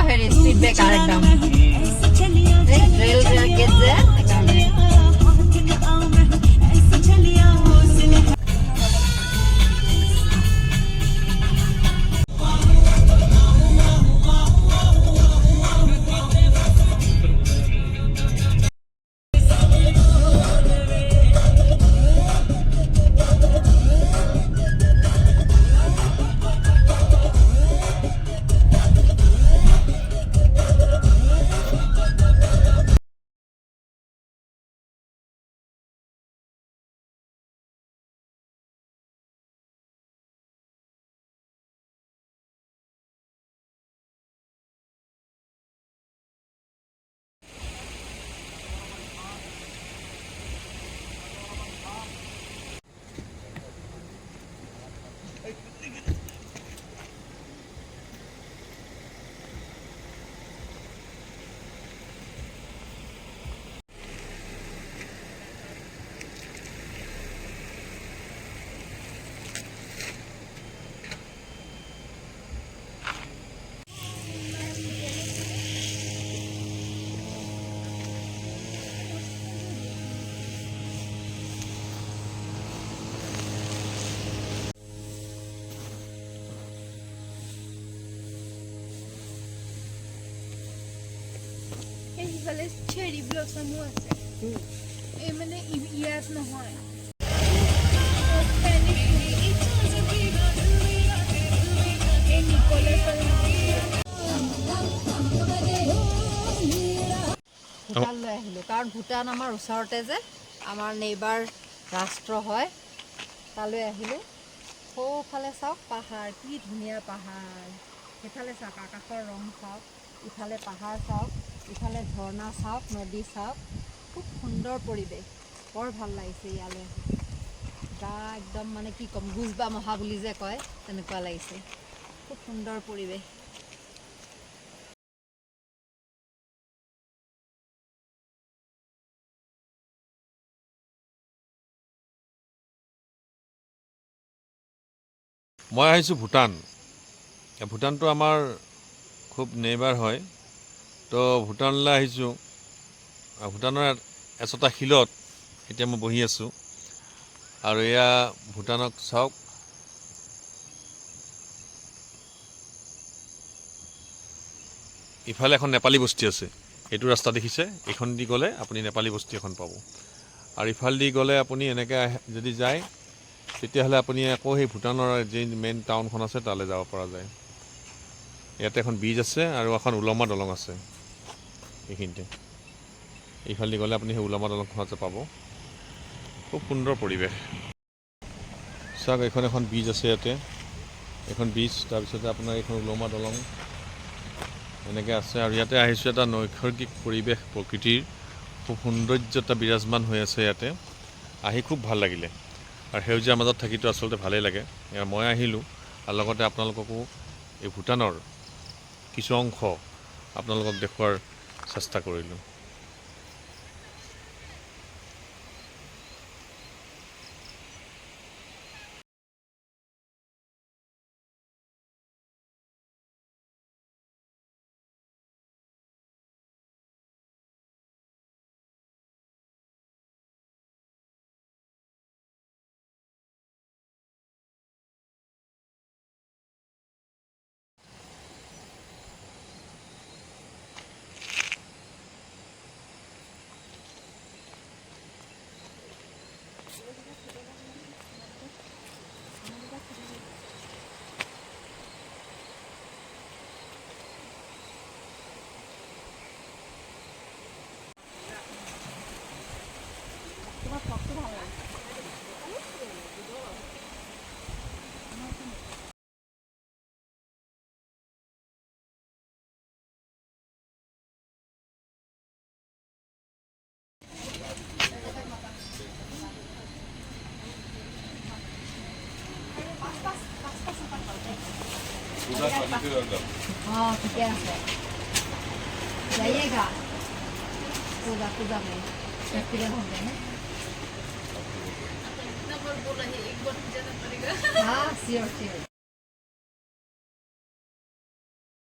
হেৰি speed breaker একদম rail gate যে সেইকাৰণে এইফালে চেৰি ব্লসমো আছে এই মানে ইয়াত নহয় ভূটানলৈ আহিলোঁ কাৰণ ভূটান আমাৰ ওচৰতে যে আমাৰ নেইবাৰ ৰাষ্ট্ৰ হয় তালৈ আহিলোঁ সৌফালে চাওক পাহাৰ কি ধুনীয়া পাহাৰ সেইফালে চাওক আকাশৰ ৰং চাওক ইফালে পাহাৰ চাওক ইফালে ঝৰ্ণা চাওক নদী চাওক খুব সুন্দৰ পৰিৱেশ বৰ ভাল লাগিছে ইয়ালৈ গা একদম মানে কি ক'ম গুজবা মহা বুলি যে কয় তেনেকুৱা লাগিছে খুব সুন্দৰ পৰিৱেশ মই আহিছোঁ ভূটান ভূটানটো আমাৰ খুব নেইবাৰ হয় তো ভূটানলৈ আহিছোঁ ভূটানৰ এচটা শিলত এতিয়া মই বহি আছোঁ আৰু এয়া ভূটানক চাওক ইফালে এখন নেপালী বস্তি আছে এইটো ৰাস্তা দেখিছে এইখন দি গ'লে আপুনি নেপালী বস্তি এখন পাব আৰু ইফাল দি গ'লে আপুনি এনেকৈ যদি যায় তেতিয়াহ'লে আপুনি আকৌ সেই ভূটানৰ যি মেইন টাউনখন আছে তালৈ যাব পৰা যায় ইয়াতে এখন ব্ৰিজ আছে আৰু এখন ওলমা দলং আছে এইখিনিতে এইফালে গ'লে আপুনি সেই ওলমা দলংখনতে পাব খুব সুন্দৰ পৰিৱেশ চাওক এইখন এখন ব্ৰিজ আছে ইয়াতে এখন ব্ৰিজ তাৰপিছতে আপোনাৰ এইখন ওলমা দলং এনেকৈ আছে আৰু ইয়াতে আহিছোঁ এটা নৈসৰ্গিক পৰিৱেশ প্ৰকৃতিৰ খুব সৌন্দৰ্যতা বিৰাজমান হৈ আছে ইয়াতে আহি খুব ভাল লাগিলে আৰু সেউজীয়াৰ মাজত থাকিতো আচলতে ভালেই লাগে মই আহিলোঁ আৰু লগতে আপোনালোককো এই ভূটানৰ কিছু অংশ আপোনালোকক দেখুৱাৰ চেষ্টা কৰিলোঁ ঠিকে আছে যাইয়েগা পূজা में एक्सीडेंट हो गए हैं बोला है एक बार जाना पड़ेगा हाँ श्योर श्योर